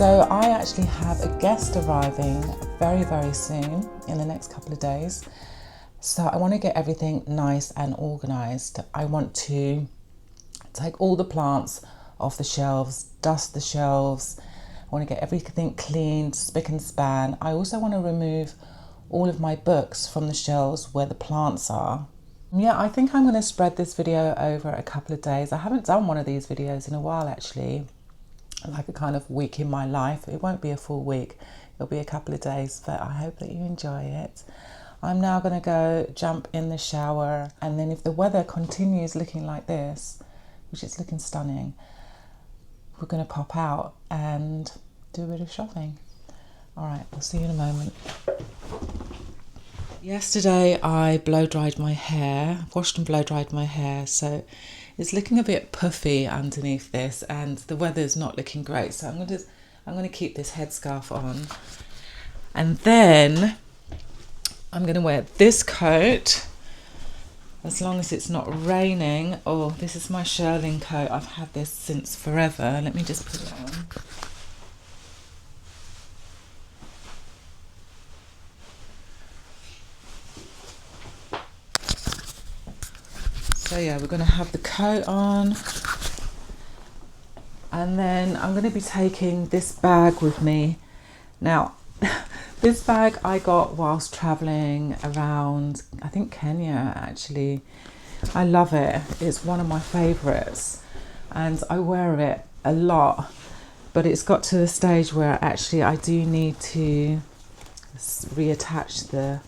So I actually have a guest arriving very, very soon in the next couple of days. So I want to get everything nice and organised. I want to take all the plants off the shelves, dust the shelves. I want to get everything cleaned, spick and span. I also want to remove all of my books from the shelves where the plants are. Yeah, I think I'm going to spread this video over a couple of days. I haven't done one of these videos in a while actually, like a kind of week in my life. It won't be a full week, it'll be a couple of days, but I hope that you enjoy it. I'm now going to go jump in the shower, and then if the weather continues looking like this, which is looking stunning, we're going to pop out and do a bit of shopping. All right, I'll see you in a moment. Yesterday I blow dried my hair, washed and blow dried my hair, so it's looking a bit puffy underneath this, and the weather's not looking great. So I'm going to keep this headscarf on, and then I'm going to wear this coat as long as it's not raining. Oh, this is my shearling coat. I've had this since forever. Let me just put it on. So yeah, we're going to have the coat on, and then I'm going to be taking this bag with me. Now, this bag I got whilst travelling around, I think Kenya actually. I love it. It's one of my favourites, and I wear it a lot, but it's got to the stage where actually I do need to reattach the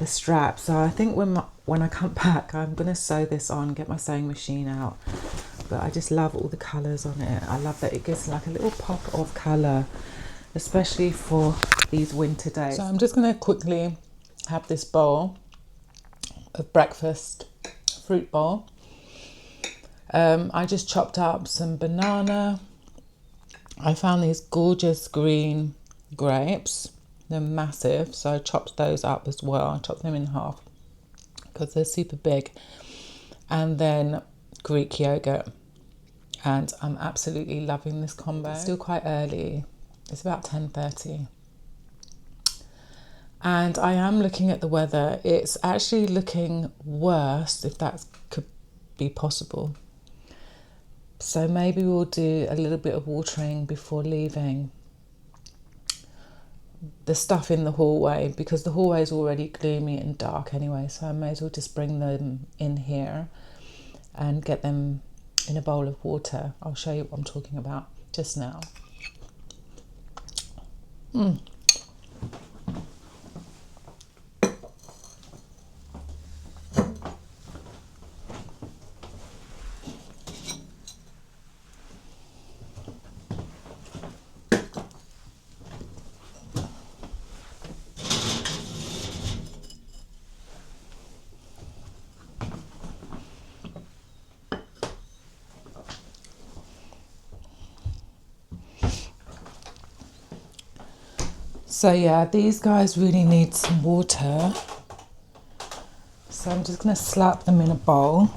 strap. So I think when I come back, I'm going to sew this on, get my sewing machine out. But I just love all the colours on it. I love that it gives like a little pop of colour, especially for these winter days. So I'm just going to quickly have this bowl of breakfast, fruit bowl. I just chopped up some banana. I found these gorgeous green grapes. They're massive, so I chopped those up as well. I chopped them in half because they're super big. And then Greek yogurt. And I'm absolutely loving this combo. It's still quite early. It's about 10:30. And I am looking at the weather. It's actually looking worse, if that could be possible. So maybe we'll do a little bit of watering before leaving the stuff in the hallway, because the hallway is already gloomy and dark anyway, so I may as well just bring them in here and get them in a bowl of water. I'll show you what I'm talking about just now. So yeah, these guys really need some water. So I'm just going to slap them in a bowl.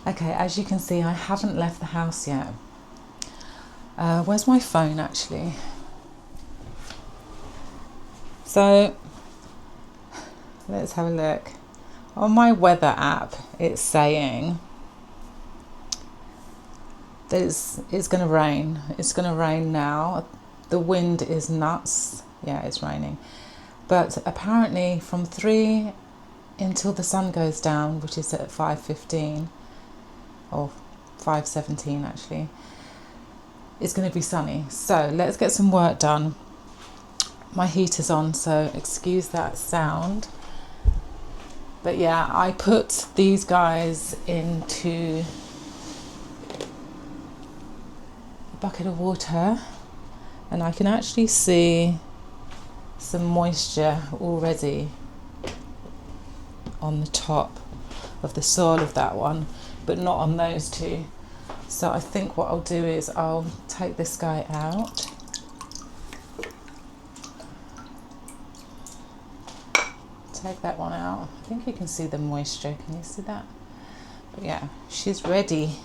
Okay, as you can see, I haven't left the house yet. Where's my phone actually? So let's have a look. On my weather app, it's saying that it's going to rain. It's going to rain now. The wind is nuts. Yeah, it's raining. But apparently from 3 until the sun goes down, which is at 5:15, or 5:17 actually, it's going to be sunny. So let's get some work done. my heater's on, so excuse that sound. But yeah, I put these guys into a bucket of water, and I can actually see some moisture already on the top of the soil of that one, but not on those two. So I think what I'll do is I'll take this guy out. Take that one out. I think you can see the moisture. Can you see that? But yeah, she's ready.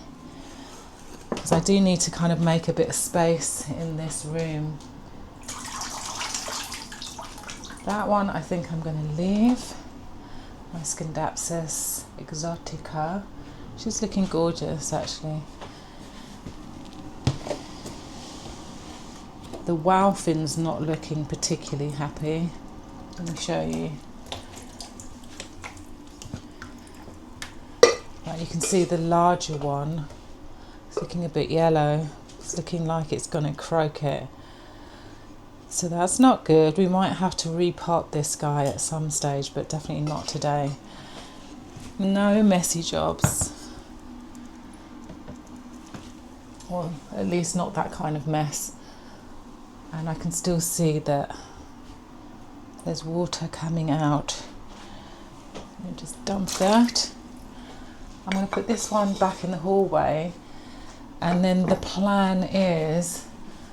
Because I do need to kind of make a bit of space in this room. That one I think I'm going to leave. My Scindapsus exotica. She's looking gorgeous actually. The wow fin's not looking particularly happy. Let me show you. Right, you can see the larger one. It's looking a bit yellow. It's looking like it's going to croak it. So that's not good. We might have to repot this guy at some stage, but definitely not today. No messy jobs. Or at least not that kind of mess. And I can still see that there's water coming out. Let me just dump that. I'm going to put this one back in the hallway, and then the plan is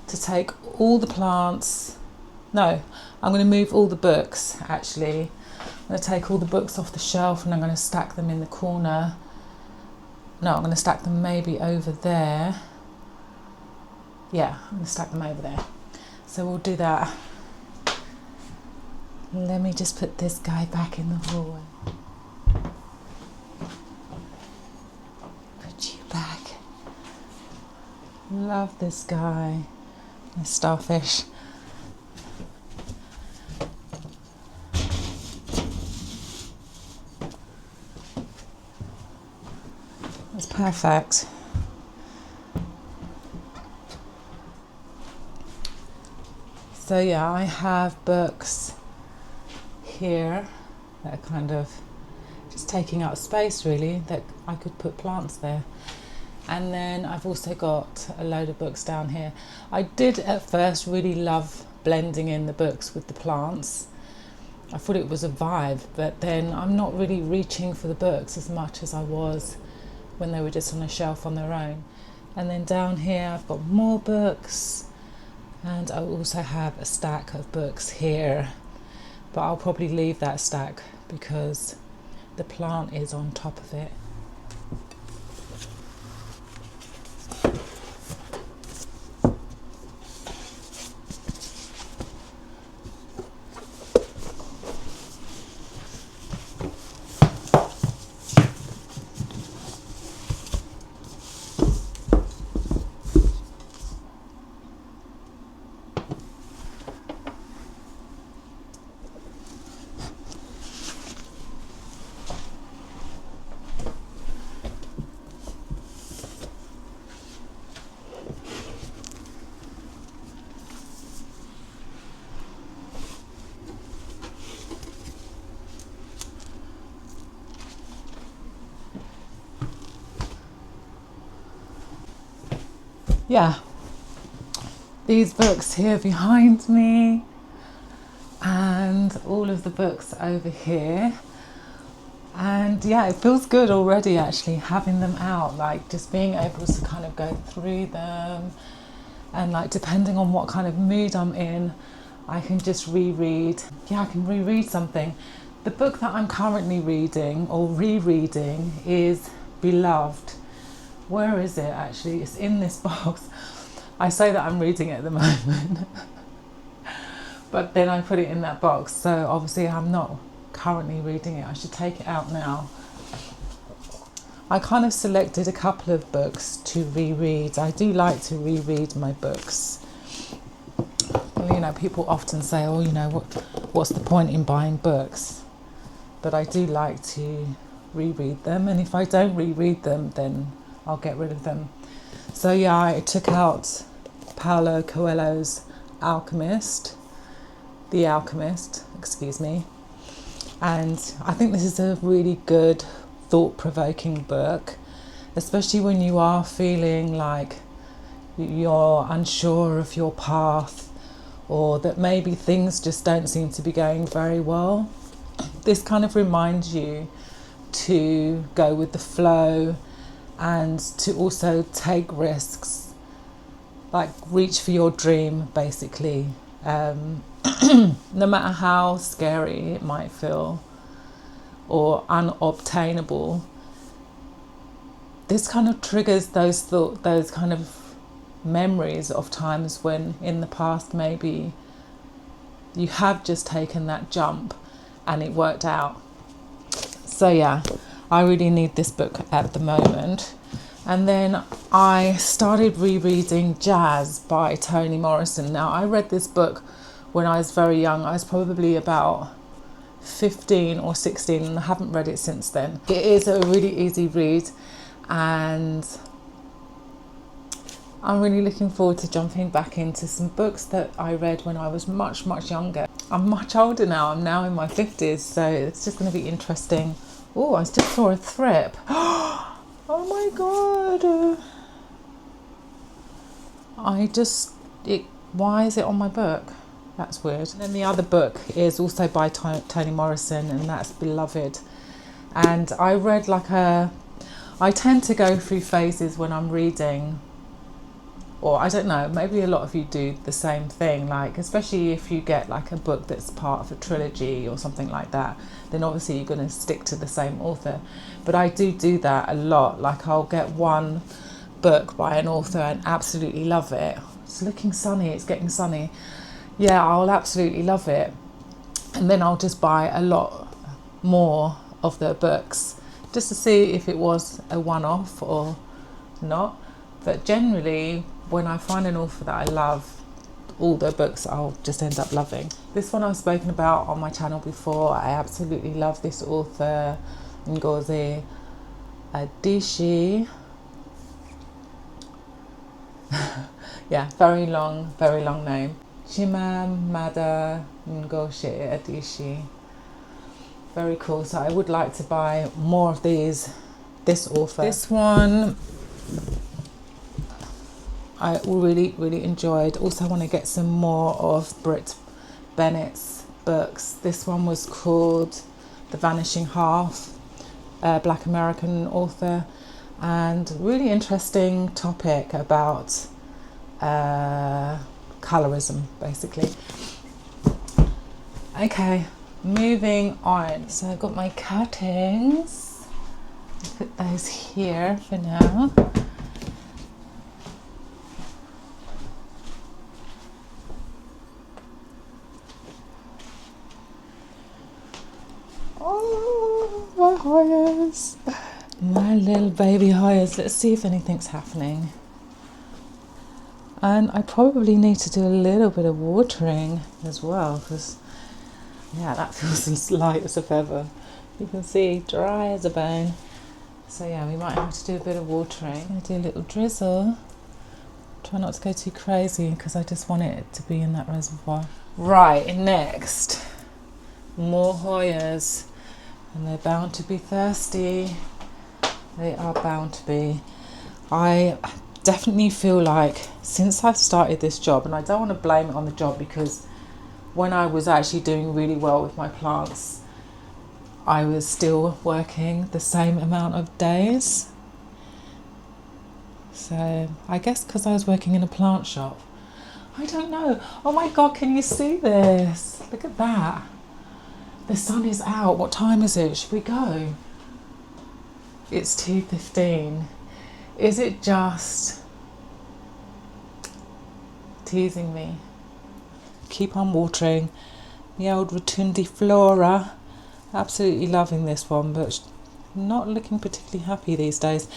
to take all the plants. No, I'm going to move all the books actually. I'm going to take all the books off the shelf and I'm going to stack them in the corner. No, I'm going to stack them maybe over there. Yeah, I'm going to stack them over there. So we'll do that. Let me just put this guy back in the hallway. Put you back. Love this guy. The starfish. It's perfect. So yeah, I have books here that are kind of just taking up space really, that I could put plants there. And then I've also got a load of books down here. I did at first really love blending in the books with the plants. I thought it was a vibe, but then I'm not really reaching for the books as much as I was when they were just on a shelf on their own. And then down here I've got more books, and I also have a stack of books here, but I'll probably leave that stack because the plant is on top of it. Yeah, these books here behind me and all of the books over here, and yeah, it feels good already actually having them out, like just being able to kind of go through them, and like depending on what kind of mood I'm in, I can just reread. Yeah, I can reread something. The book that I'm currently reading or rereading is Beloved. Where is it actually? It's in this box. I say that I'm reading it at the moment, but then I put it in that box. So obviously I'm not currently reading it. I should take it out now. I kind of selected a couple of books to reread. I do like to reread my books. Well, you know, people often say, oh, you know, what's the point in buying books? But I do like to reread them. And if I don't reread them, then I'll get rid of them. So yeah, I took out Paulo Coelho's Alchemist, The Alchemist, excuse me. And I think this is a really good, thought-provoking book, especially when you are feeling like you're unsure of your path, or that maybe things just don't seem to be going very well. This kind of reminds you to go with the flow and to also take risks, like reach for your dream, basically. No matter how scary it might feel or unobtainable, this kind of triggers those kind of memories of times when in the past maybe you have just taken that jump and it worked out. So yeah, I really need this book at the moment. And then I started rereading Jazz by Toni Morrison. Now, I read this book when I was very young. I was probably about 15 or 16 and I haven't read it since then. It is a really easy read and I'm really looking forward to jumping back into some books that I read when I was much younger. I'm much older now. I'm now in my 50s, so it's just going to be interesting. Oh, I just saw a thrip. Oh my god. Why is it on my book? That's weird. And then the other book is also by Toni Morrison, and that's Beloved. And I read I tend to go through phases when I'm reading, or I don't know, maybe a lot of you do the same thing, like especially if you get like a book that's part of a trilogy or something like that, then obviously you're going to stick to the same author. But I do that a lot. Like I'll get one book by an author and absolutely love it. It's looking sunny, it's getting sunny. Yeah, I'll absolutely love it. And then I'll just buy a lot more of their books just to see if it was a one-off or not. But generally, when I find an author that I love, all their books I'll just end up loving. This one I've spoken about on my channel before. I absolutely love this author, Ngozi Adichie. Yeah, very long name. Chimamanda Ngozi Adichie. Very cool. So I would like to buy more of this author. This one I really enjoyed. Also want to get some more of Brit Bennett's books. This one was called The Vanishing Half, a Black American author, and really interesting topic about colorism, basically. Okay, moving on. So I've got my cuttings. I'll put those here for now. Oh, my Hoyas. My little baby Hoyas. Let's see if anything's happening. And I probably need to do a little bit of watering as well, because yeah, that feels as light as a feather. You can see, dry as a bone. So yeah, we might have to do a bit of watering. I'm going to do a little drizzle. Try not to go too crazy because I just want it to be in that reservoir. Right, next, more Hoyas. And they're bound to be thirsty. They are bound to be. I definitely feel like since I've started this job, and I don't want to blame it on the job, because when I was actually doing really well with my plants, I was still working the same amount of days. So I guess because I was working in a plant shop. I don't know. Oh my God, can you see this? Look at that. The sun is out. What time is it? Should we go? It's 2:15. Is it just teasing me? Keep on watering. The old Rotundiflora. Absolutely loving this one, but not looking particularly happy these days.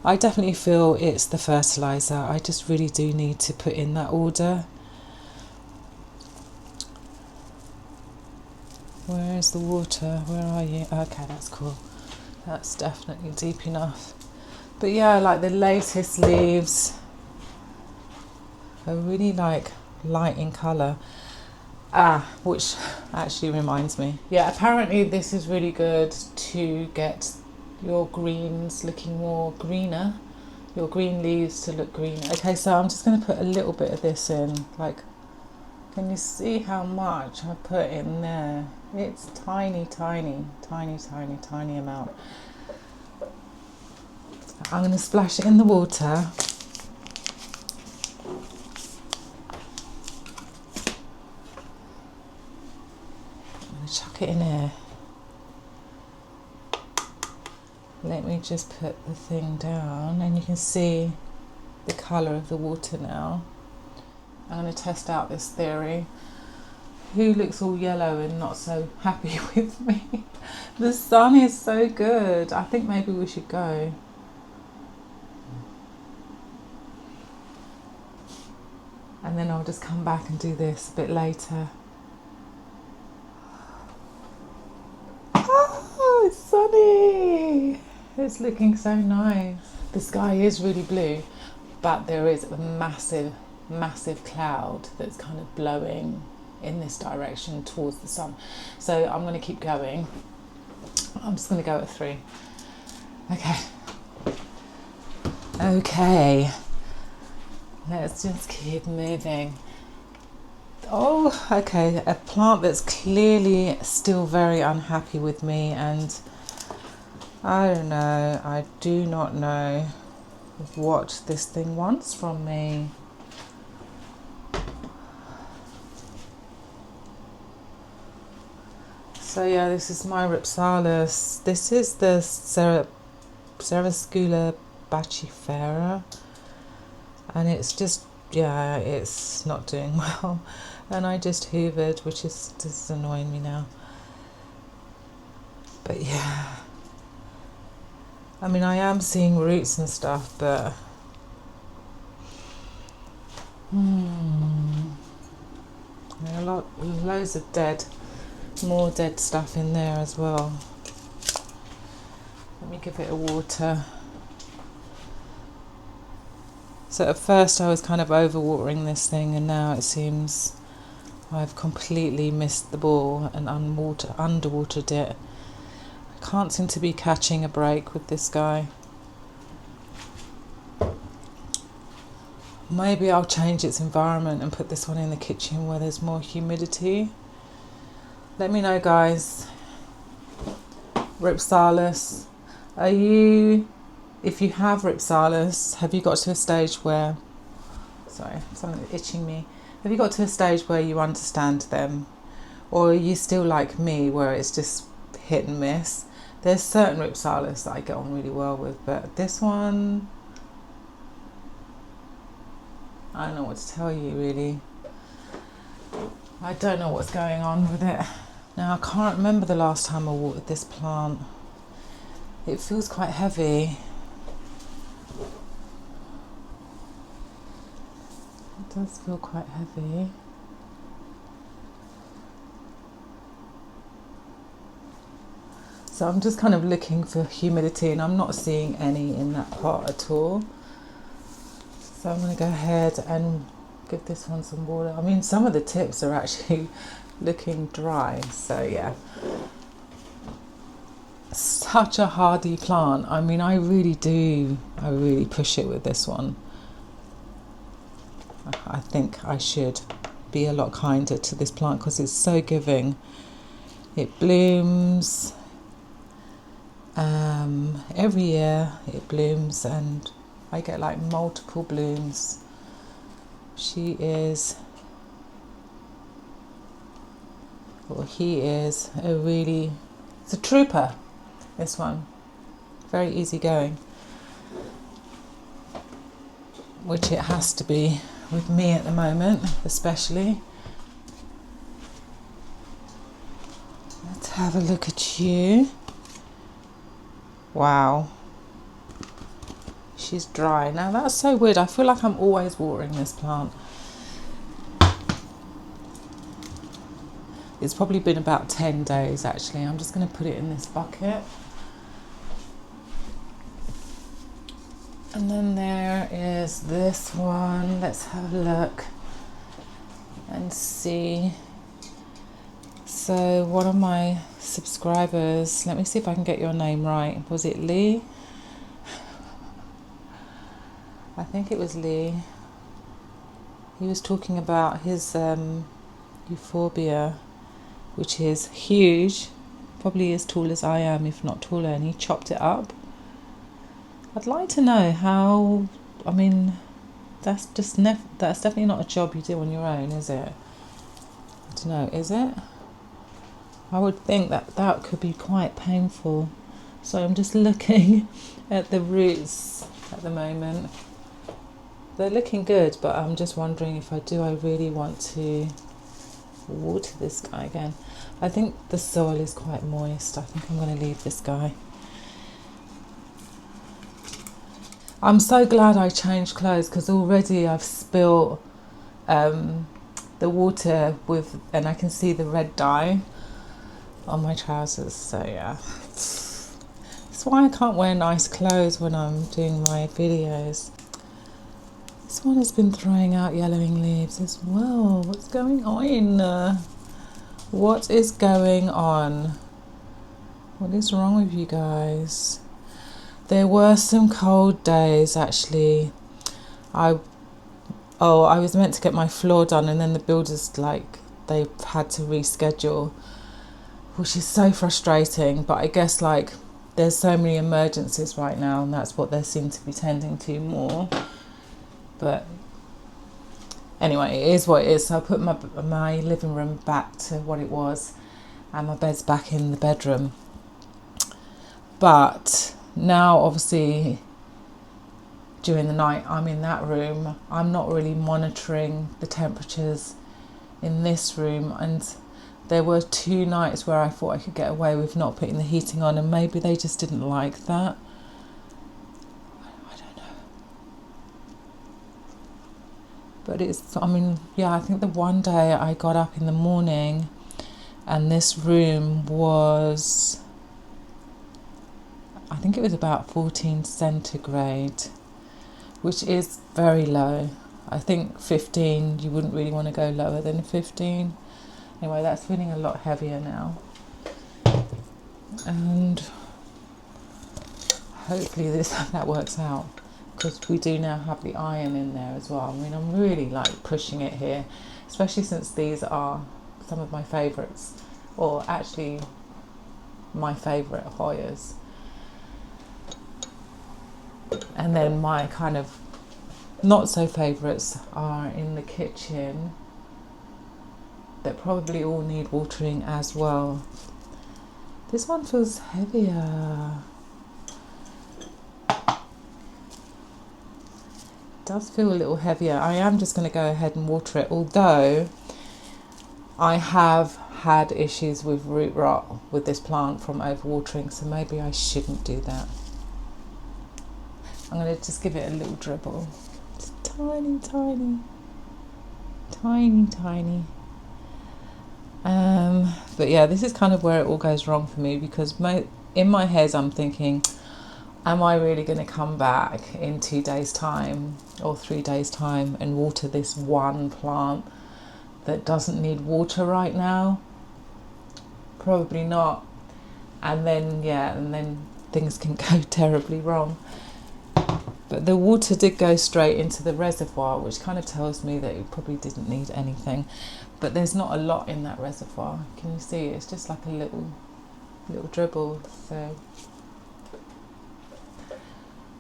I definitely feel it's the fertiliser. I just really do need to put in that order. Where is the water? Where are you? Okay, that's cool. That's definitely deep enough. But yeah, like the latest leaves are really like light in colour. Which actually reminds me. Yeah, apparently this is really good to get your greens looking more greener, your green leaves to look greener. Okay, so I'm just going to put a little bit of this in. Like, can you see how much I put in there? It's tiny, tiny, tiny, tiny, tiny amount. I'm going to splash it in the water. I'm going to chuck it in here. Let me just put the thing down and you can see the colour of the water now. I'm going to test out this theory. Who looks all yellow and not so happy with me? The sun is so good. I think maybe we should go. And then I'll just come back and do this a bit later. Oh, it's sunny. It's looking so nice. The sky is really blue, but there is a massive, massive cloud that's kind of blowing in this direction towards the sun. So I'm going to keep going. I'm just going to go at 3. Okay. Let's just keep moving. Oh, okay. A plant that's clearly still very unhappy with me, and I don't know. I do not know what this thing wants from me. So yeah, this is my Ripsalis. This is the Cerascula bachifera, and it's just, yeah, it's not doing well. And I just hoovered, which is just annoying me now. But yeah, I mean, I am seeing roots and stuff, but there are loads of more dead stuff in there as well. Let me give it a water. So at first I was kind of overwatering this thing, and now it seems I've completely missed the ball and underwatered it. I can't seem to be catching a break with this guy. Maybe I'll change its environment and put this one in the kitchen where there's more humidity. Let me know, guys. Ripsalis, if you have Ripsalis, have you got to a stage where, sorry, something's itching me. Have you got to a stage where you understand them? Or are you still like me, where it's just hit and miss? There's certain Ripsalis that I get on really well with, but this one, I don't know what to tell you, really. I don't know what's going on with it. Now, I can't remember the last time I watered this plant. It feels quite heavy. It does feel quite heavy. So I'm just kind of looking for humidity, and I'm not seeing any in that pot at all. So I'm going to go ahead and give this one some water. I mean, some of the tips are actually looking dry, so yeah. Such a hardy plant. I mean, I really push it with this one. I think I should be a lot kinder to this plant because it's so giving. It blooms every year. It blooms, and I get like multiple blooms. He is it's a trooper, this one. Very easygoing, which it has to be with me at the moment, especially. Let's have a look at you. Wow. She's dry. Now that's so weird. I feel like I'm always watering this plant. It's probably been about 10 days actually. I'm just going to put it in this bucket. And then there is this one. Let's have a look and see. So one of my subscribers, let me see if I can get your name right. Was it Lee? I think it was Lee. He was talking about his euphorbia, which is huge, probably as tall as I am, if not taller, and he chopped it up. I'd like to know how, I mean, that's definitely not a job you do on your own, is it? I don't know, is it? I would think that could be quite painful. So I'm just looking at the roots at the moment. They're looking good, but I'm just wondering if I really want to water this guy again. I think the soil is quite moist. I think I'm going to leave this guy. I'm so glad I changed clothes, because already I've spilled the water and I can see the red dye on my trousers. So yeah, that's why I can't wear nice clothes when I'm doing my videos. This one has been throwing out yellowing leaves as well. What's going on? What is going on? What is wrong with you guys? There were some cold days actually. I was meant to get my floor done, and then the builders they've had to reschedule, which is so frustrating. But I guess there's so many emergencies right now, and that's what they seem to be tending to more. But anyway, it is what it is. So I put my living room back to what it was, and my bed's back in the bedroom. But now, obviously, during the night, I'm in that room. I'm not really monitoring the temperatures in this room. And there were 2 nights where I thought I could get away with not putting the heating on, and maybe they just didn't like that. I don't know. But I think the one day I got up in the morning and this room was, I think it was about 14 centigrade, which is very low. I think 15, you wouldn't really want to go lower than 15. Anyway, that's feeling a lot heavier now. And hopefully that works out, because we do now have the iron in there as well. I mean, I'm really pushing it here, especially since these are some of my favourites, or actually my favourite Hoyas. And then my kind of not so favourites are in the kitchen, that probably all need watering as well. This one feels heavier. It does feel a little heavier. I am just going to go ahead and water it, although I have had issues with root rot with this plant from overwatering, so maybe I shouldn't do that. I'm going to just give it a little dribble. It's tiny, tiny, tiny, tiny. But yeah, this is kind of where it all goes wrong for me, because in my head I'm thinking, am I really going to come back in 2 days' time or 3 days' time and water this one plant that doesn't need water right now? Probably not. And then things can go terribly wrong. But the water did go straight into the reservoir, which kind of tells me that it probably didn't need anything. But there's not a lot in that reservoir. Can you see? It's just like a little dribble. So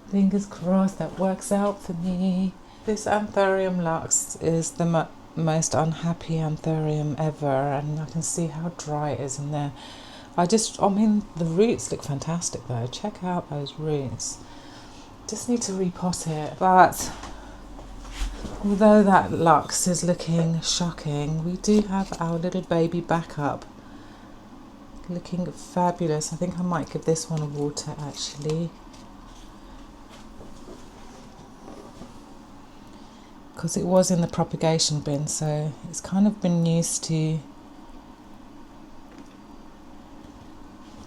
fingers crossed that works out for me. This Anthurium Lux is the most unhappy Anthurium ever, and I can see how dry it is in there. The roots look fantastic though. Check out those roots. Just need to repot it. But although that Lux is looking shocking, we do have our little baby backup looking fabulous. I think I might give this one a water actually, because it was in the propagation bin, so it's kind of been used to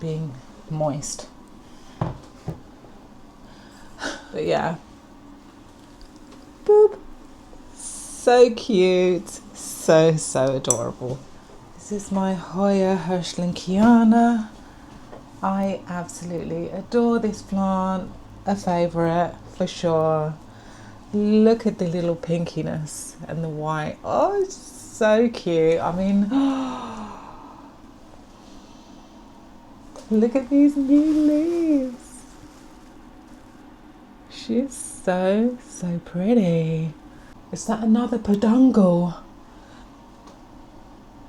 being moist. But yeah, boop, so cute, so adorable. This is my Hoya Hirschlinkiana. I absolutely adore this plant, a favourite for sure. Look at the little pinkiness and the white. Oh, it's so cute. I mean, look at these new leaves. She's so pretty. Is that another peduncle?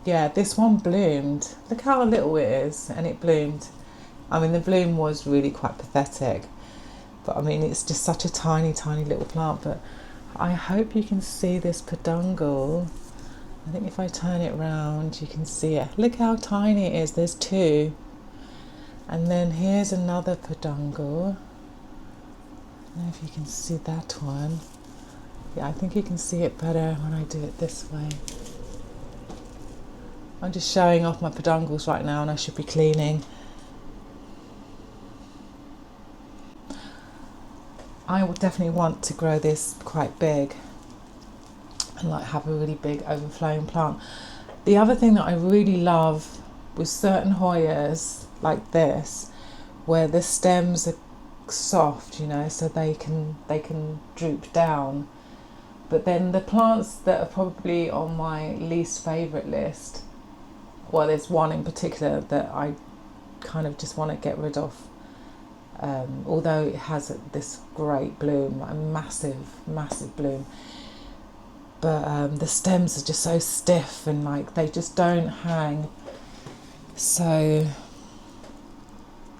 Yeah, this one bloomed. Look how little it is, and it bloomed. I mean, the bloom was really quite pathetic, but I mean, it's just such a tiny little plant. But I hope you can see this peduncle. I think if I turn it round, you can see it. Look how tiny it is. There's two. And then here's another peduncle. I don't know if you can see that one. Yeah, I think you can see it better when I do it this way. I'm just showing off my peduncles right now, and I should be cleaning. I would definitely want to grow this quite big and like have a really big overflowing plant. The other thing that I really love with certain Hoyas like this, where the stems are soft, you know, so they can droop down. But then the plants that are probably on my least favourite list, well, there's one in particular that I kind of just want to get rid of. Although it has this great bloom, a massive bloom, but the stems are just so stiff and like they just don't hang. So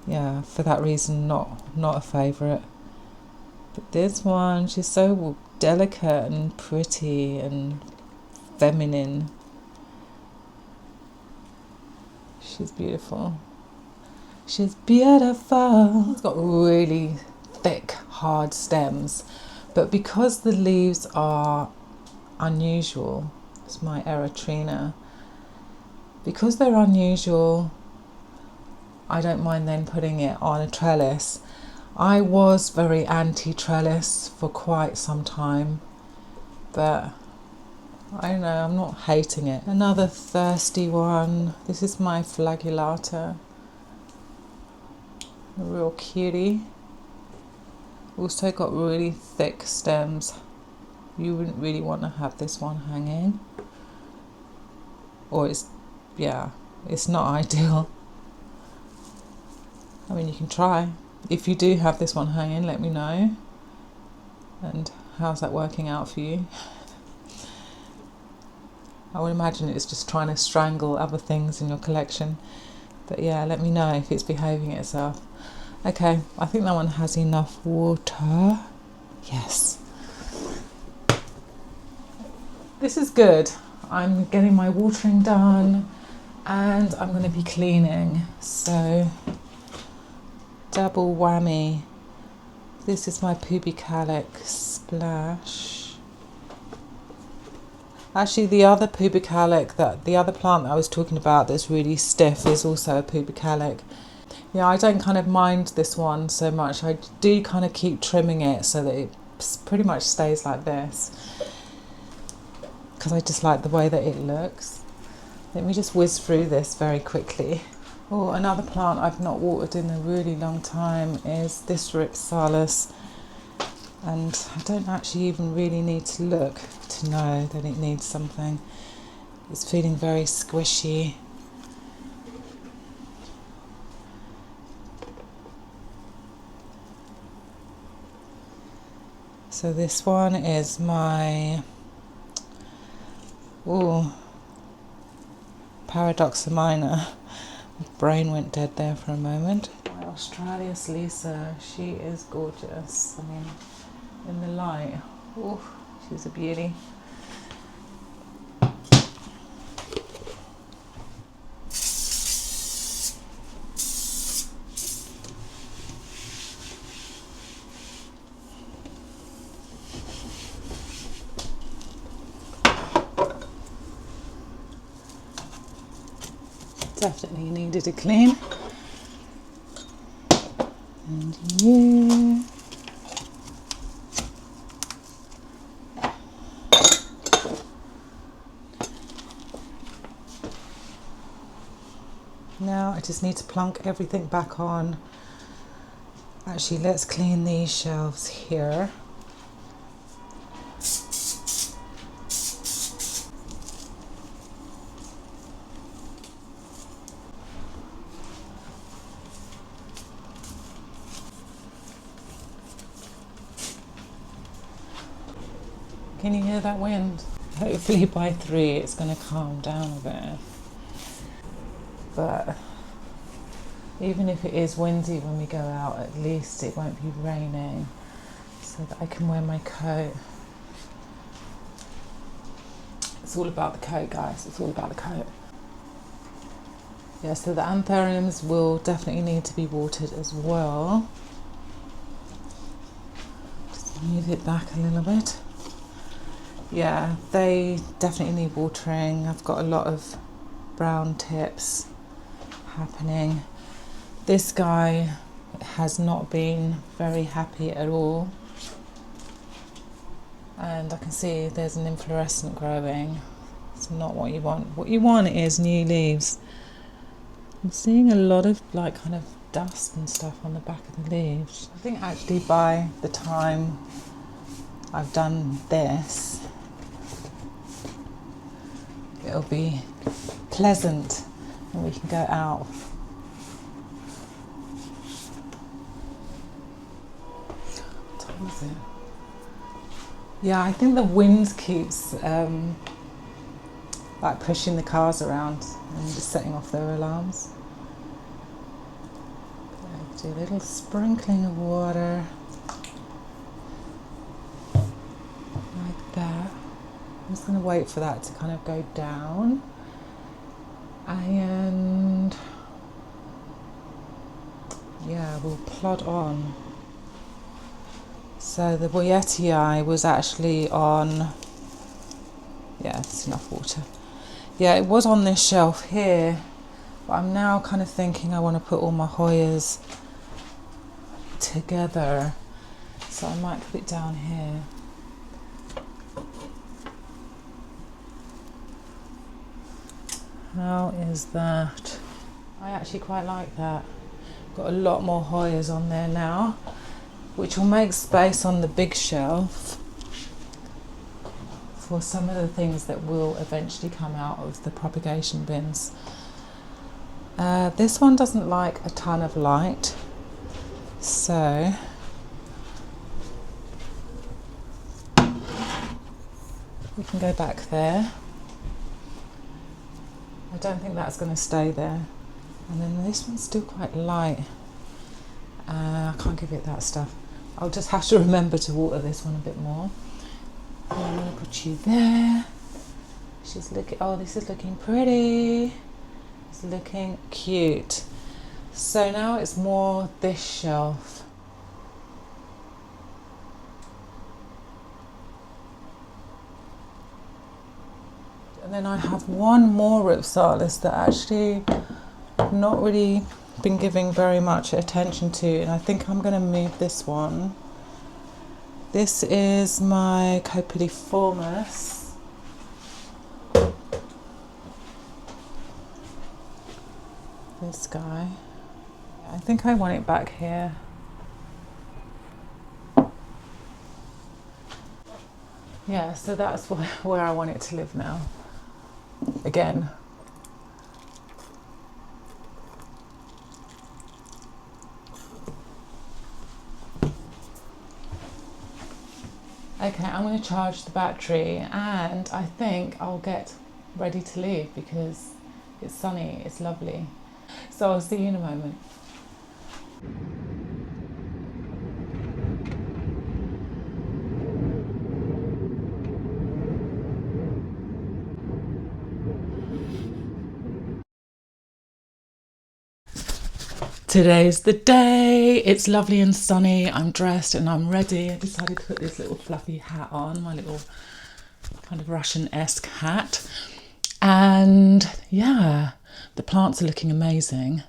yeah, for that reason, not a favourite. But this one, she's so delicate and pretty and feminine. She's beautiful. She's beautiful. It's got really thick, hard stems, but because the leaves are unusual, it's my Erythrina, because they're unusual, I don't mind then putting it on a trellis. I was very anti-trellis for quite some time, but I don't know, I'm not hating it. Another thirsty one. This is my Flagellata. A real cutie. Also got really thick stems. You wouldn't really want to have this one hanging. Or it's not ideal. I mean, you can try. If you do have this one hanging, let me know. And how's that working out for you? I would imagine it's just trying to strangle other things in your collection. But yeah, let me know if it's behaving itself. Okay, I think that one has enough water. Yes. This is good. I'm getting my watering done and I'm going to be cleaning. So, double whammy. This is my Pubicalic Splash. Actually, the other Pubicalic, the other plant that I was talking about that's really stiff is also a Pubicalic. Yeah, I don't kind of mind this one so much. I do kind of keep trimming it so that it pretty much stays like this, because I just like the way that it looks. Let me just whiz through this very quickly. Oh, another plant I've not watered in a really long time is this Ripsalis. And I don't actually even really need to look to know that it needs something. It's feeling very squishy. So this one is my Paradoxa minor. My brain went dead there for a moment. My Australis Lisa, she is gorgeous. I mean, in the light, she's a beauty. Definitely needed a clean. And you. Now I just need to plunk everything back on. Actually, let's clean these shelves here. Can you hear that wind? Hopefully by 3 it's going to calm down a bit. But even if it is windy when we go out, at least it won't be raining, so that I can wear my coat. It's all about the coat, guys. It's all about the coat. Yeah, so the anthuriums will definitely need to be watered as well. Just move it back a little bit. Yeah, they definitely need watering. I've got a lot of brown tips happening. This guy has not been very happy at all. And I can see there's an inflorescent growing. It's not what you want. What you want is new leaves. I'm seeing a lot of like kind of dust and stuff on the back of the leaves. I think actually by the time I've done this, it'll be pleasant and we can go out. What time is it? Yeah, I think the wind keeps like pushing the cars around and just setting off their alarms. Do a little sprinkling of water like that. I'm just going to wait for that to kind of go down, and yeah, we'll plod on. So the Boyetii was actually on, yeah, there's enough water. Yeah, it was on this shelf here, but I'm now kind of thinking I want to put all my Hoyas together, so I might put it down here. How is that? I actually quite like that. Got a lot more Hoyas on there now, which will make space on the big shelf for some of the things that will eventually come out of the propagation bins. This one doesn't like a ton of light, so we can go back there. I don't think that's going to stay there. And then this one's still quite light. I can't give it that stuff. I'll just have to remember to water this one a bit more. And I'm going to put you there. She's looking, oh, this is looking pretty. It's looking cute. So now it's more this shelf. And then I have one more Ripsalis that actually I've not really been giving very much attention to, and I think I'm going to move this one. This is my Copidiformis. This guy. I think I want it back here. Yeah, so that's where I want it to live now. Again. Okay, I'm going to charge the battery, and I think I'll get ready to leave because it's sunny, it's lovely. So I'll see you in a moment. Today's the day. It's lovely and sunny. I'm dressed and I'm ready. I decided to put this little fluffy hat on, my little kind of Russian-esque hat. And yeah, the plants are looking amazing.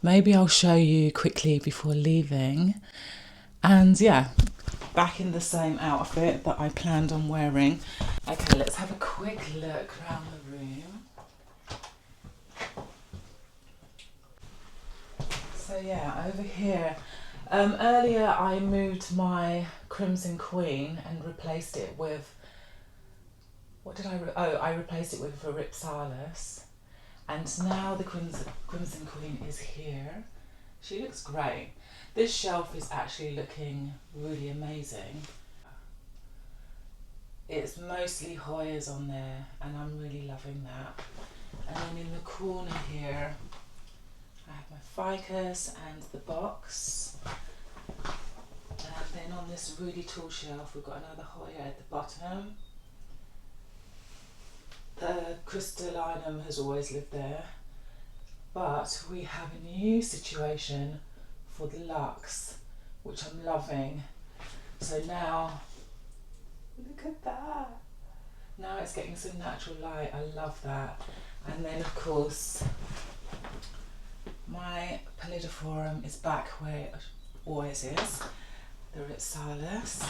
Maybe I'll show you quickly before leaving. And yeah, back in the same outfit that I planned on wearing. Okay, let's have a quick look around the room. So yeah, over here. Earlier I moved my Crimson Queen and replaced it with, what did I replaced it with a Ripsalis. And now the Crimson Queen is here. She looks great. This shelf is actually looking really amazing. It's mostly Hoyas on there and I'm really loving that. And then in the corner here, I have my ficus and the box. And then on this really tall shelf, we've got another Hoya at the bottom. The crystallinum has always lived there, but we have a new situation for the Lux, which I'm loving. So now, look at that. Now it's getting some natural light. I love that. And then of course, my Pallidiforum is back where it always is. The Ripsalis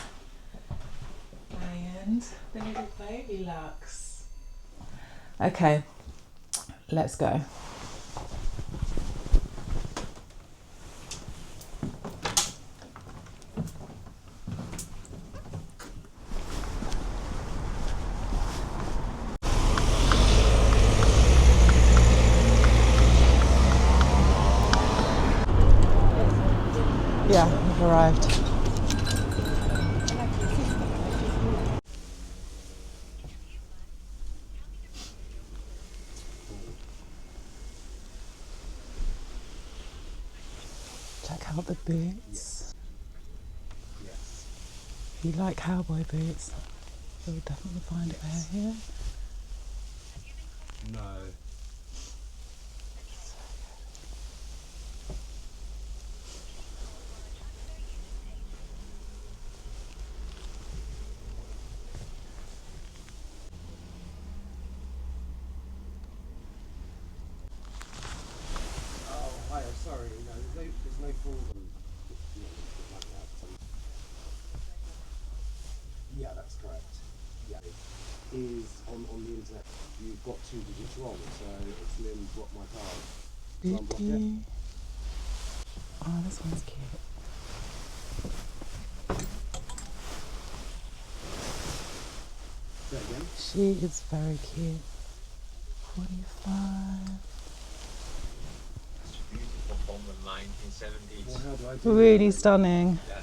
and the little baby Lux. Okay, let's go. Yeah, we've arrived. Check out the boots. Yes. If you like cowboy boots, you'll definitely find a pair here. No. Oh, hi, sorry. No, there's no full like that. Yeah, that's correct. Yeah. It is on the internet. You've got 2 digits wrong, so it's then blocked my card. So unblock it. Beauty. Oh, this one's cute. Say it again. She is very cute. 45. It's beautiful from the 1970s. Well, how do I do Really that? stunning. Yeah.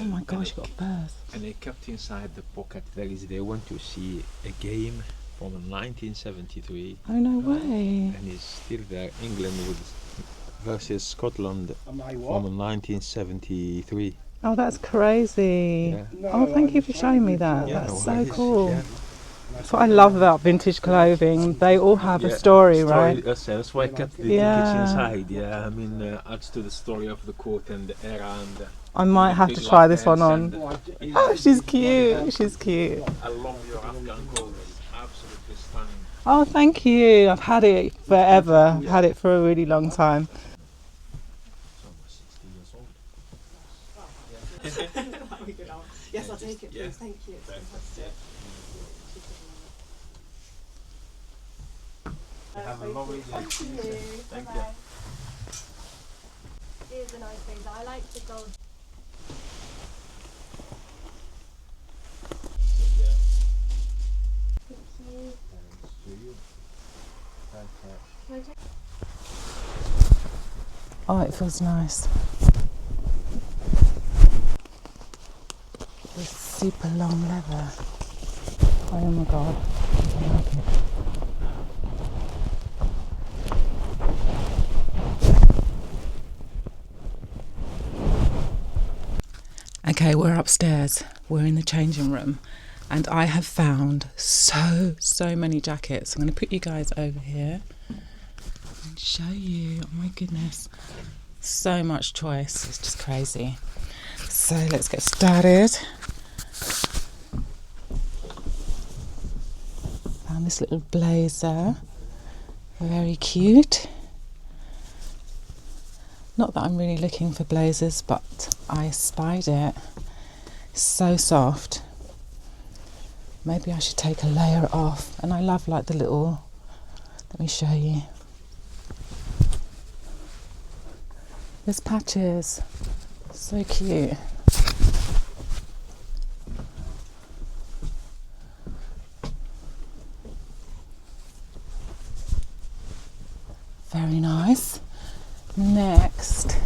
Oh my gosh, you got furs. And they kept inside the pocket, they want to see a game from 1973, Oh no way. and it's still there. England versus Scotland Am I from what? 1973. Oh, that's crazy. Yeah. No, Oh, thank I'm you for showing me that. Yeah, That's well, so cool. yeah. That's what I love about vintage clothing. They all have a story, right? That's why I kept the Yeah. tickets inside. Yeah, I mean, adds to the story of the coat and the era and I might have to try this one on. Oh, she's cute. She's cute. along your Afghan coat. It's absolutely stunning. Oh, thank you. I've had it forever. I've had it for a really long time. It's almost 60 years old. Yes, I'll take it, please. Yeah. Thank you. It's fantastic. Have a lovely day. Thank you. Thank you. Bye-bye. Here's a nice thing. I like the gold. Thank you. Oh, it feels nice. This super long leather. Oh my god. I like it. Okay, we're upstairs. We're in the changing room. And I have found so many jackets. I'm going to put you guys over here and show you. Oh my goodness. So much choice. It's just crazy. So let's get started. Found this little blazer. Very cute. Not that I'm really looking for blazers, but I spied it. So soft. Maybe I should take a layer off. And I love like the little, let me show you. There's patches. So cute. Very nice. Next,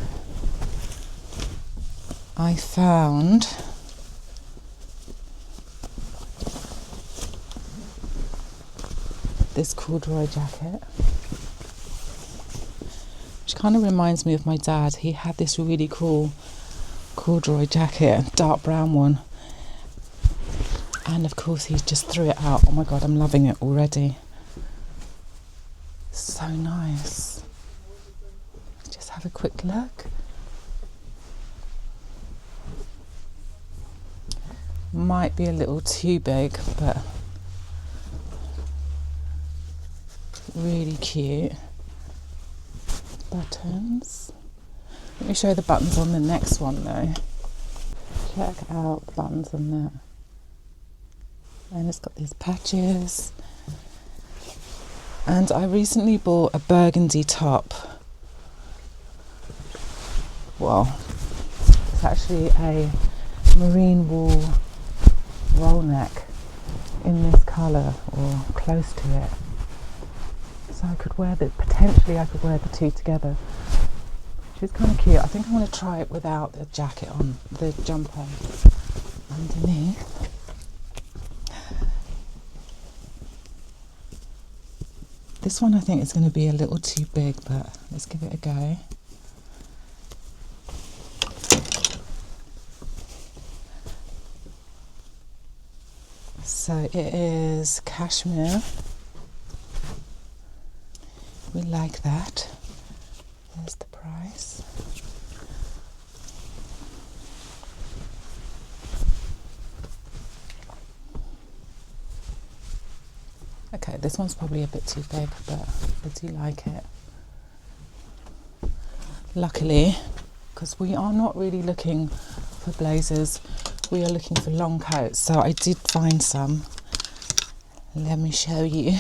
I found this corduroy jacket, which kind of reminds me of my dad. He had this really cool corduroy jacket, dark brown one, and of course he just threw it out. Oh my god, I'm loving it already. So nice. Just have a quick look. Might be a little too big, but really cute. Buttons. Let me show you the buttons on the next one though. Check out the buttons on that. And it's got these patches. And I recently bought a burgundy top. Well, it's actually a marine wool roll neck in this colour or close to it. So I could wear potentially I could wear the two together. Which is kind of cute. I think I want to try it without the jacket on, the jumper underneath. This one I think is going to be a little too big, but let's give it a go. So it is cashmere. We like that. There's the price. Okay, this one's probably a bit too big, but I do like it. Luckily, because we are not really looking for blazers, we are looking for long coats. So I did find some. Let me show you.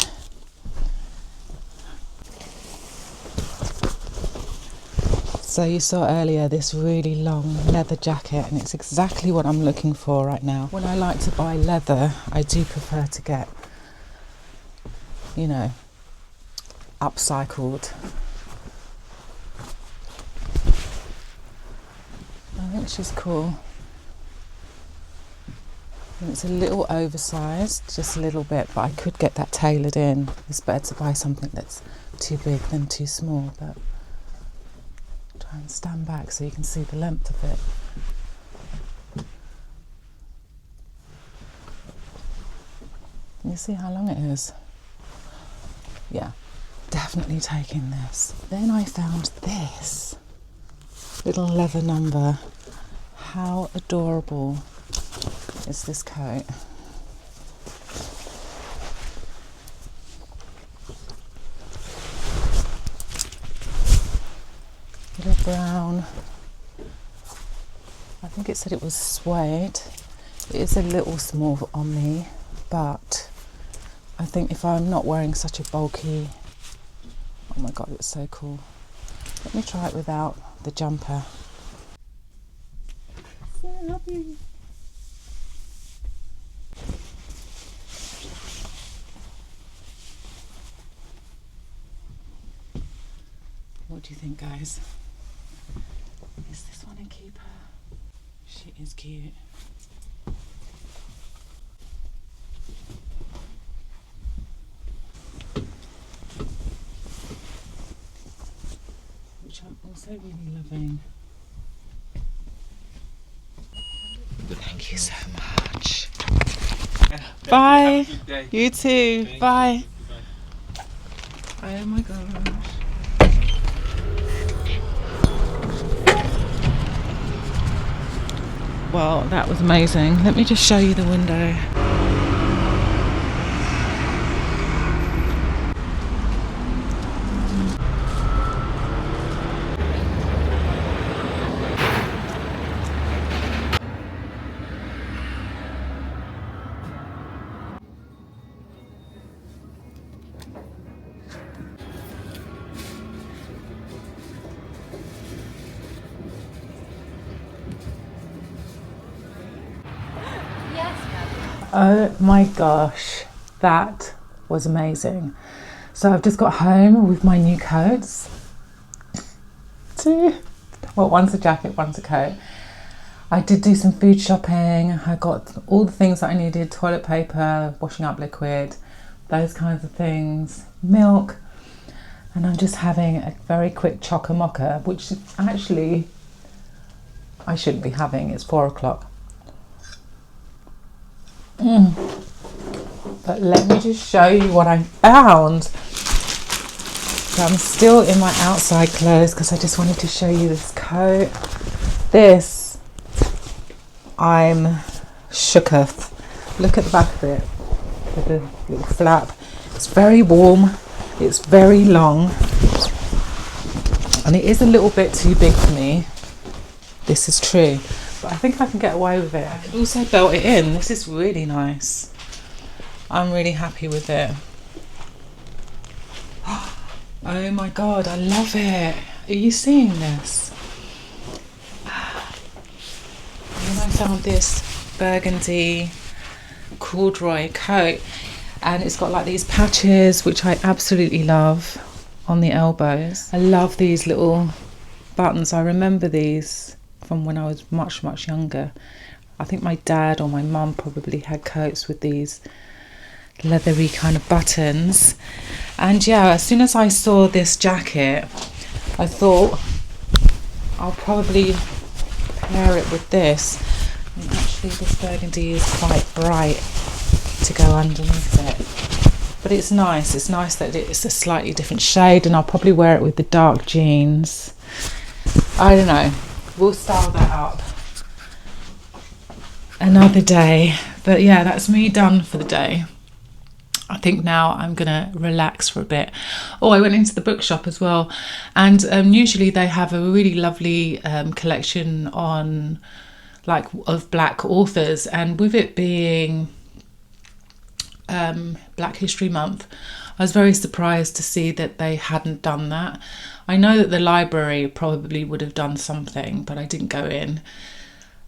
So you saw earlier this really long leather jacket, and it's exactly what I'm looking for right now. When I like to buy leather, I do prefer to get, you know, upcycled. I think she's cool. And it's a little oversized, just a little bit, but I could get that tailored in. It's better to buy something that's too big than too small, but try and stand back so you can see the length of it. Can you see how long it is? Yeah, definitely taking this. Then I found this little leather number. How adorable is this coat? Little brown. I think it said it was suede. It is a little small on me, but I think if I'm not wearing such a bulky, oh my god, it's so cool. Let me try it without the jumper. So happy. What do you think, guys? Is this one a keeper? She is cute. Which I'm also really loving. Thank you so much. Bye. You too. Bye. Oh my gosh. Well, that was amazing. Let me just show you the window. Oh my gosh, that was amazing. So I've just got home with my new coats. Well, one's a jacket, one's a coat. I did do some food shopping. I got all the things that I needed: toilet paper, washing up liquid, those kinds of things, milk. And I'm just having a very quick chocker mocha, which actually I shouldn't be having. It's 4 o'clock. But let me just show you what I found. So I'm still in my outside clothes because I just wanted to show you this coat. This, I'm shooketh. Look at the back of it with the little flap. It's very warm, it's very long, and it is a little bit too big for me. This is true, but I think I can get away with it. I can also belt it in. This is really nice. I'm really happy with it. Oh my god, I love it. Are you seeing this? And then I found this burgundy corduroy coat, and it's got like these patches, which I absolutely love, on the elbows. I love these little buttons. I remember these from when I was much younger. I think my dad or my mum probably had coats with these leathery kind of buttons. And yeah, as soon as I saw this jacket, I thought I'll probably pair it with this. And actually this burgundy is quite bright to go underneath it, but it's nice that it's a slightly different shade, and I'll probably wear it with the dark jeans. I don't know, we'll style that up another day. But yeah, that's me done for the day. I think now I'm gonna relax for a bit. Oh, I went into the bookshop as well, and usually they have a really lovely collection on of black authors, and with it being Black History Month, I was very surprised to see that they hadn't done that. I know that the library probably would have done something, but I didn't go in.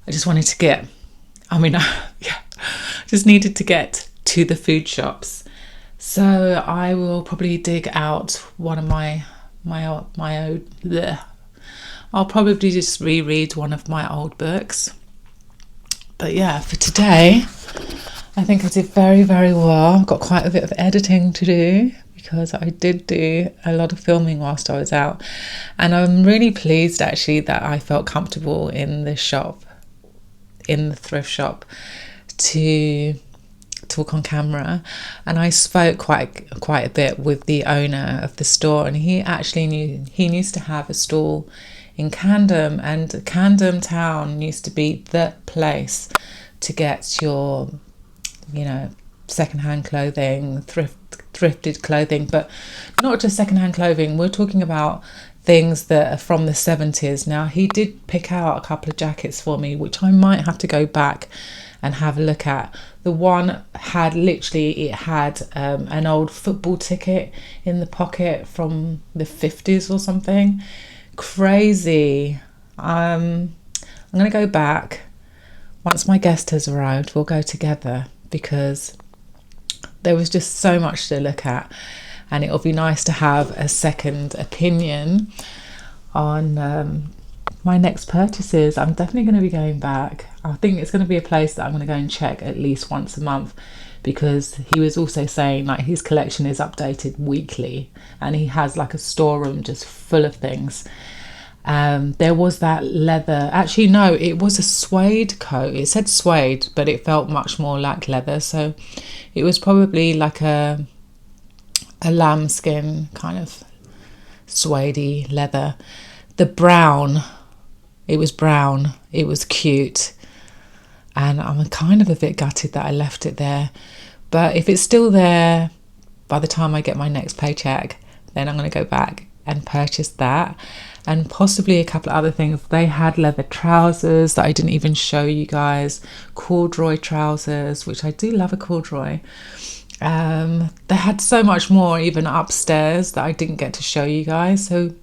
I just wanted to get, just needed to get to the food shops. So I will probably dig out one of my old, I'll probably just reread one of my old books. But yeah, for today, I think I did very well. Got quite a bit of editing to do because I did do a lot of filming whilst I was out, and I'm really pleased actually that I felt comfortable in the shop, in the thrift shop, to talk on camera. And I spoke quite a bit with the owner of the store, and he actually used to have a stall in Camden, and Camden Town used to be the place to get your, secondhand clothing, thrifted clothing, but not just secondhand clothing. We're talking about things that are from the 70s. Now, he did pick out a couple of jackets for me, which I might have to go back and have a look at. The one had an old football ticket in the pocket from the 50s or something. Crazy. I'm gonna go back once my guest has arrived. We'll go together because there was just so much to look at, and it'll be nice to have a second opinion on my next purchases. I'm definitely going to be going back. I think it's going to be a place that I'm going to go and check at least once a month, because he was also saying his collection is updated weekly, and he has a storeroom just full of things. There was that leather, actually no, it was a suede coat. It said suede, but it felt much more like leather, so it was probably a lambskin kind of suede leather. The brown, it was cute, and I'm kind of a bit gutted that I left it there, but if it's still there by the time I get my next paycheck, then I'm going to go back and purchase that, and possibly a couple of other things. They had leather trousers that I didn't even show you guys, corduroy trousers, which I do love a corduroy. They had so much more even upstairs that I didn't get to show you guys. So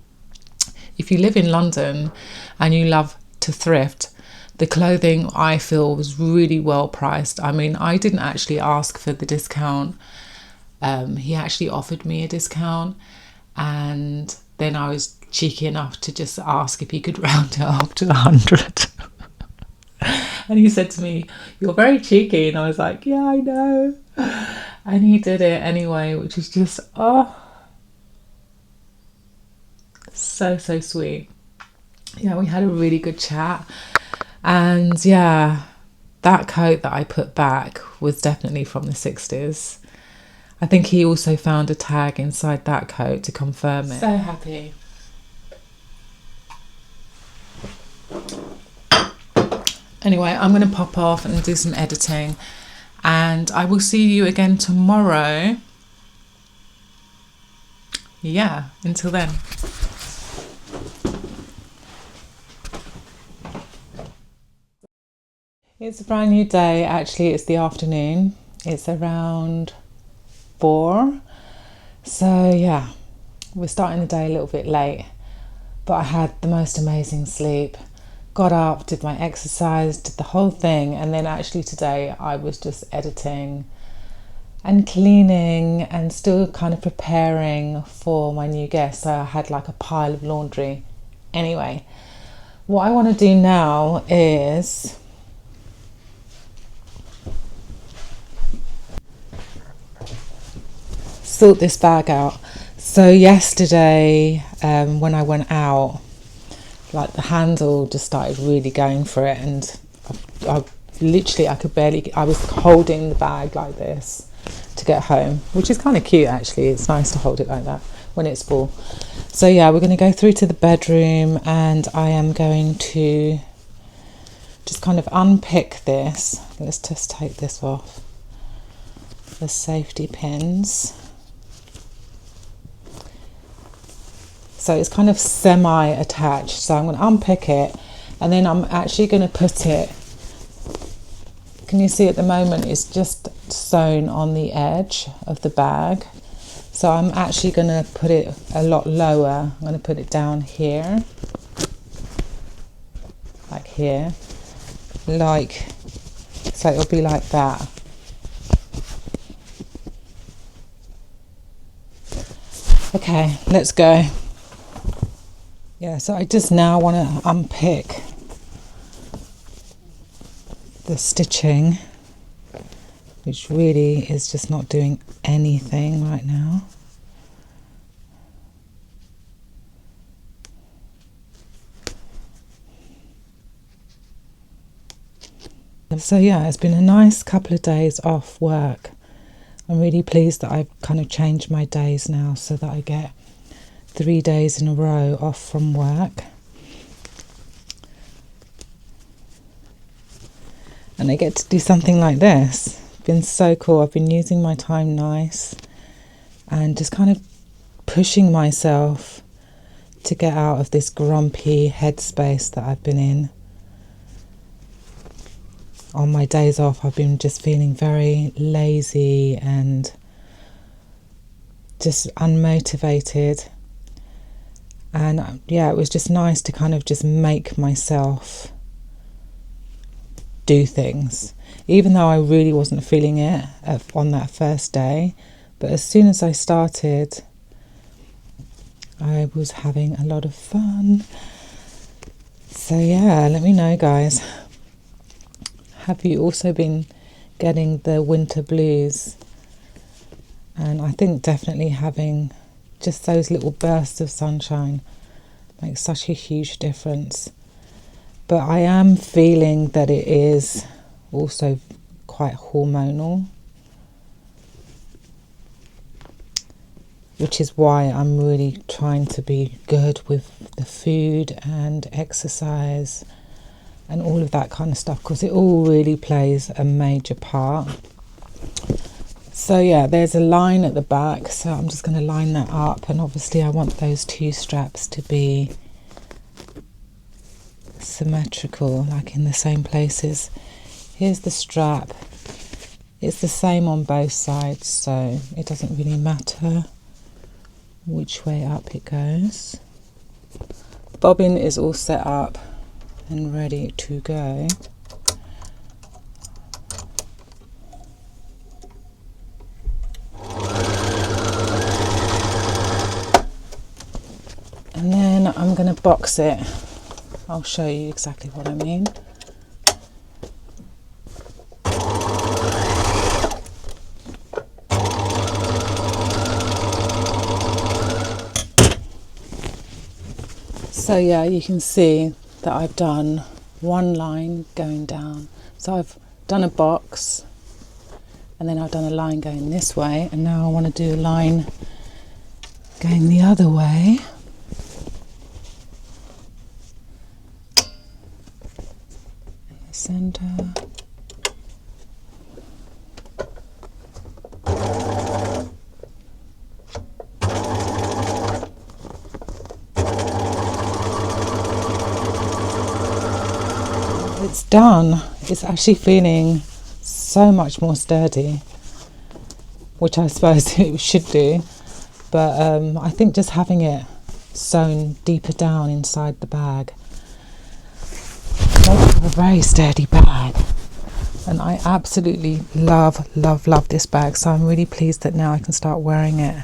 if you live in London and you love to thrift, The clothing I feel was really well priced. I mean, I didn't actually ask for the discount. He actually offered me a discount, and then I was cheeky enough to just ask if he could round it up to 100. And he said to me, "You're very cheeky." And I was like, "Yeah, I know." And he did it anyway, which is just, oh, so sweet. Yeah, we had a really good chat. And yeah, that coat that I put back was definitely from the 60s. I think he also found a tag inside that coat to confirm it. So happy. Anyway, I'm going to pop off and do some editing, and I will see you again tomorrow. Yeah, until then. It's a brand new day. Actually, it's the afternoon. It's around 4. So yeah, we're starting the day a little bit late, but I had the most amazing sleep. Got up, did my exercise, did the whole thing, and then actually today I was just editing and cleaning and still kind of preparing for my new guest. So I had like a pile of laundry. Anyway, what I want to do now is sort this bag out. So yesterday when I went out, like the handle just started really going for it, and I literally, I was holding the bag like this to get home, which is kind of cute actually. It's nice to hold it like that when it's full. So yeah, we're going to go through to the bedroom, and I am going to just kind of unpick this. Let's just take this off, the safety pins. So it's kind of semi-attached. So I'm going to unpick it, and then I'm actually going to put it, can you see at the moment it's just sewn on the edge of the bag. So I'm actually going to put it a lot lower. I'm going to put it down here, like here, like, so it'll be like that. Okay, let's go. Yeah, so I just now want to unpick the stitching, which really is just not doing anything right now. So yeah, it's been a nice couple of days off work. I'm really pleased that I've kind of changed my days now so that I get 3 days in a row off from work, and I get to do something like this. It's been so cool. I've been using my time nice and just kind of pushing myself to get out of this grumpy headspace that I've been in. On my days off, I've been just feeling very lazy and just unmotivated. And yeah, it was just nice to kind of just make myself do things, even though I really wasn't feeling it on that first day. But as soon as I started, I was having a lot of fun. So yeah, let me know, guys. Have you also been getting the winter blues? And I think definitely having just those little bursts of sunshine makes such a huge difference. But I am feeling that it is also quite hormonal, which is why I'm really trying to be good with the food and exercise and all of that kind of stuff, because it all really plays a major part. So yeah, there's a line at the back, so I'm just going to line that up, and obviously I want those 2 straps to be symmetrical, like in the same places. Here's the strap. It's the same on both sides, so it doesn't really matter which way up it goes. Bobbin is all set up and ready to go. And then I'm going to box it. I'll show you exactly what I mean. So yeah, you can see that I've done one line going down. So I've done a box, and then I've done a line going this way, and now I want to do a line going the other way. In the centre. It's done. It's actually feeling so much more sturdy, which I suppose it should do, but I think just having it sewn deeper down inside the bag makes it a very sturdy bag. And I absolutely love this bag, so I'm really pleased that now I can start wearing it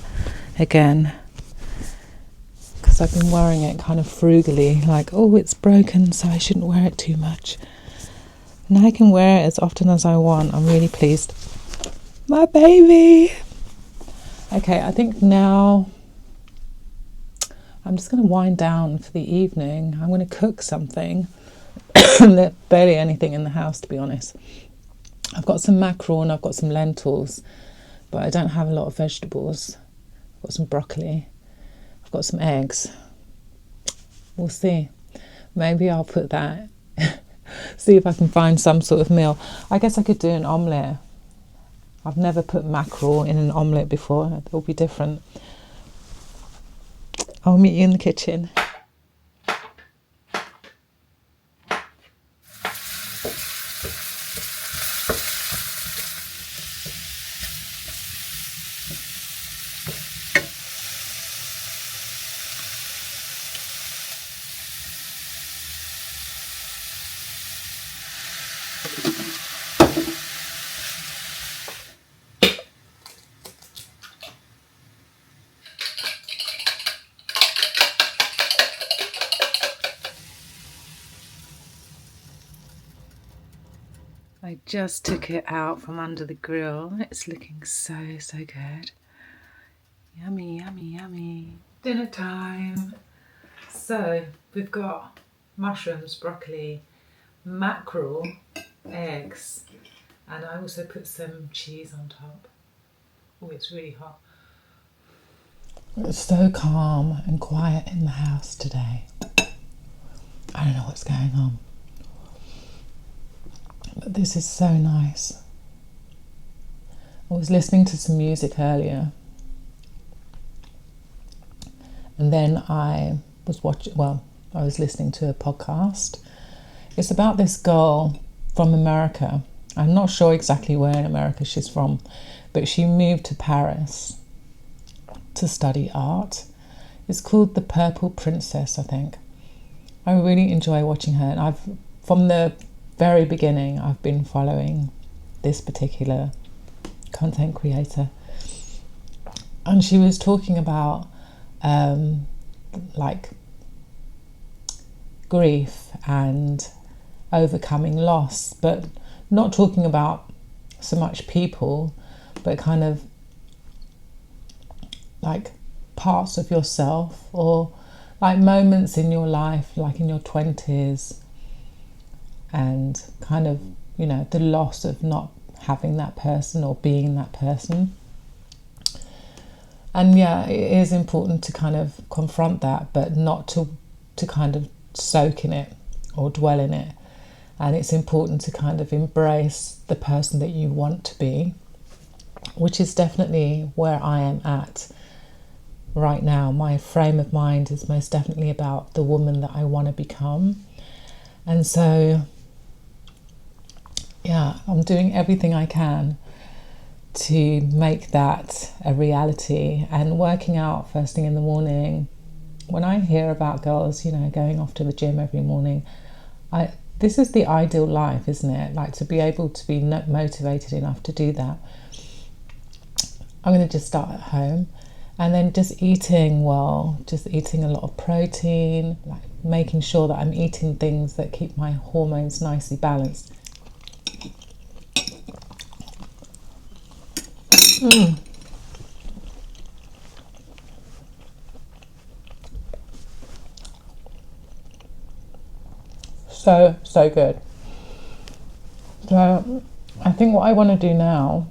again, because I've been wearing it kind of frugally, like, oh, it's broken, so I shouldn't wear it too much. Now I can wear it as often as I want. I'm really pleased. My baby! Okay, I think now I'm just going to wind down for the evening. I'm going to cook something. There's barely anything in the house, to be honest. I've got some mackerel and I've got some lentils, but I don't have a lot of vegetables. I've got some broccoli. I've got some eggs. We'll see. Maybe I'll put that, see if I can find some sort of meal. I guess I could do an omelette. I've never put mackerel in an omelette before. It'll be different. I'll meet you in the kitchen. I just took it out from under the grill. It's looking so good. Yummy, yummy, yummy. Dinner time. So we've got mushrooms, broccoli, mackerel, eggs, and I also put some cheese on top. Oh, it's really hot. It's so calm and quiet in the house today. I don't know what's going on. But this is so nice. I was listening to some music earlier, and then I was listening to a podcast. It's about this girl from America. I'm not sure exactly where in America she's from, but she moved to Paris to study art. It's called The Purple Princess, I think. I really enjoy watching her, and from the very beginning I've been following this particular content creator, and she was talking about like grief and overcoming loss, but not talking about so much people, but kind of like parts of yourself, or like moments in your life, like in your 20s, and kind of, you know, the loss of not having that person or being that person. And yeah, it is important to kind of confront that, but not to kind of soak in it or dwell in it. And it's important to kind of embrace the person that you want to be, which is definitely where I am at right now. My frame of mind is most definitely about the woman that I want to become. And so yeah, I'm doing everything I can to make that a reality, and working out first thing in the morning. When I hear about girls, you know, going off to the gym every morning, this is the ideal life, isn't it? Like, to be able to be motivated enough to do that. I'm going to just start at home, and then just eating well, just eating a lot of protein, like making sure that I'm eating things that keep my hormones nicely balanced. So good. So I think what I want to do now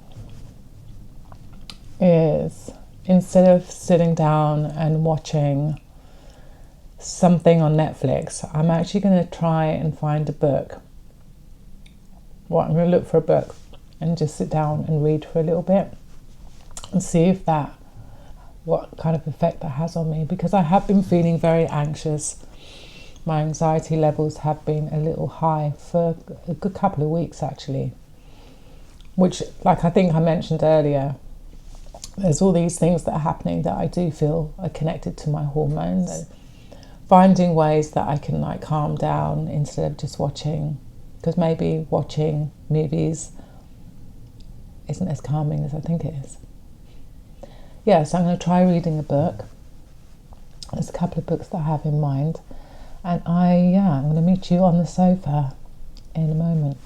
is, instead of sitting down and watching something on Netflix, I'm actually going to try and find a book. Well, I'm going to look for a book and just sit down and read for a little bit and see if what kind of effect that has on me, because I have been feeling very anxious. My anxiety levels have been a little high for a good couple of weeks actually, which, like I think I mentioned earlier, there's all these things that are happening that I do feel are connected to my hormones. So finding ways that I can like calm down instead of just watching, because maybe watching movies isn't as calming as I think it is. Yeah, so I'm going to try reading a book. There's a couple of books that I have in mind. And I'm going to meet you on the sofa in a moment.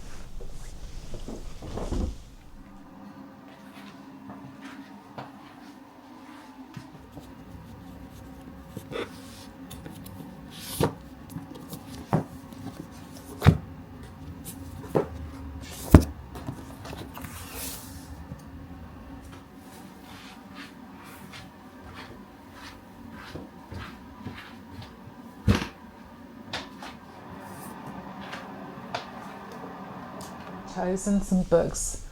Chosen some books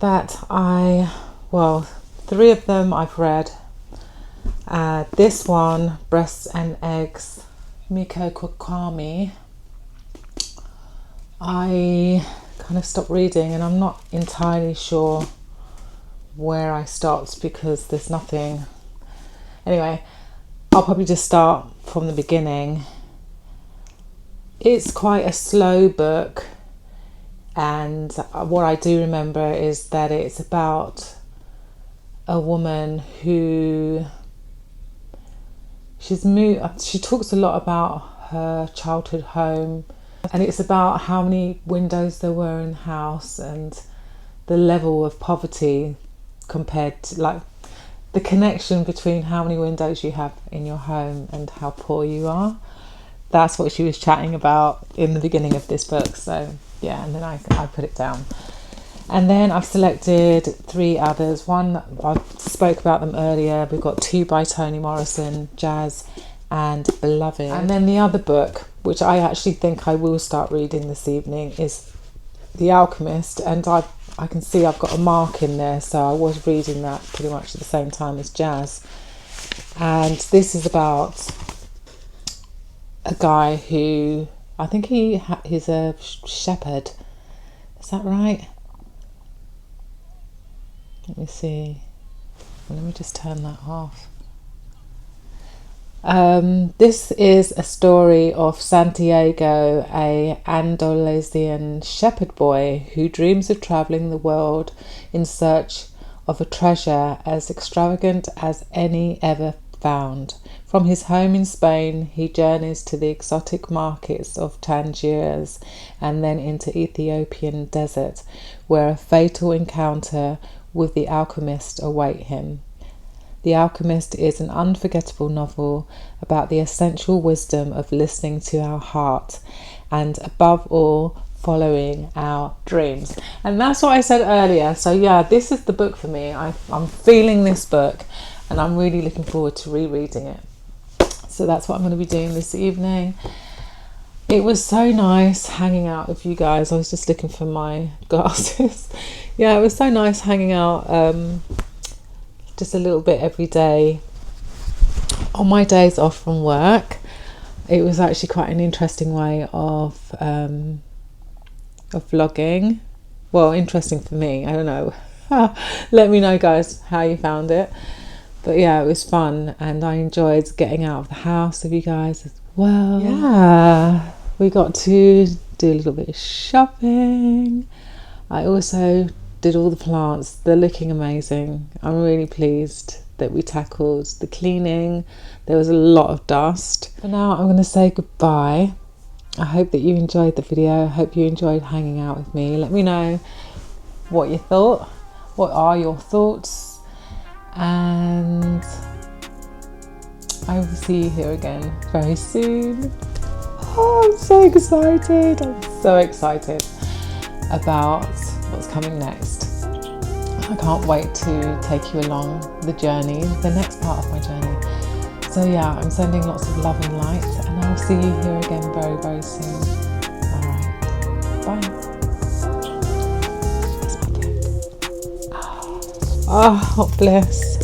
that three of them I've read. This one, Breasts and Eggs, Miko Kwakami, I kind of stopped reading, and I'm not entirely sure where I stopped because there's nothing. Anyway, I'll probably just start from the beginning. It's quite a slow book. And what I do remember is that it's about a woman who she talks a lot about her childhood home, and it's about how many windows there were in the house and the level of poverty compared to, like, the connection between how many windows you have in your home and how poor you are. That's what she was chatting about in the beginning of this book. So yeah, and then I put it down. And then I've selected three others. One, I spoke about them earlier. We've got two by Toni Morrison, Jazz and Beloved. And then the other book, which I actually think I will start reading this evening, is The Alchemist. And I can see I've got a mark in there, so I was reading that pretty much at the same time as Jazz. And this is about a guy who, I think he's a shepherd. Is that right? Let me see. Let me just turn that off. This is a story of Santiago, a Andalusian shepherd boy who dreams of travelling the world in search of a treasure as extravagant as any ever found. From his home in Spain, he journeys to the exotic markets of Tangiers and then into Ethiopian desert, where a fatal encounter with the alchemist await him. The Alchemist is an unforgettable novel about the essential wisdom of listening to our heart and, above all, following our dreams. And that's what I said earlier. So yeah, this is the book for me. I'm feeling this book and I'm really looking forward to rereading it. So that's what I'm going to be doing this evening. It was so nice hanging out with you guys. I was just looking for my glasses. Yeah, it was so nice hanging out just a little bit every day on my days off from work. It was actually quite an interesting way of vlogging. Well, interesting for me. I don't know. Let me know, guys, how you found it. But yeah, it was fun and I enjoyed getting out of the house with you guys as well. Yeah. We got to do a little bit of shopping. I also did all the plants. They're looking amazing. I'm really pleased that we tackled the cleaning. There was a lot of dust. For now, I'm going to say goodbye. I hope that you enjoyed the video. I hope you enjoyed hanging out with me. Let me know what you thought. What are your thoughts? And I will see you here again very soon. Oh, I'm so excited. I'm so excited about what's coming next. I can't wait to take you along the journey, the next part of my journey. So yeah, I'm sending lots of love and light, and I'll see you here again very, very soon. All right, bye. That's my gift. Oh, what bliss.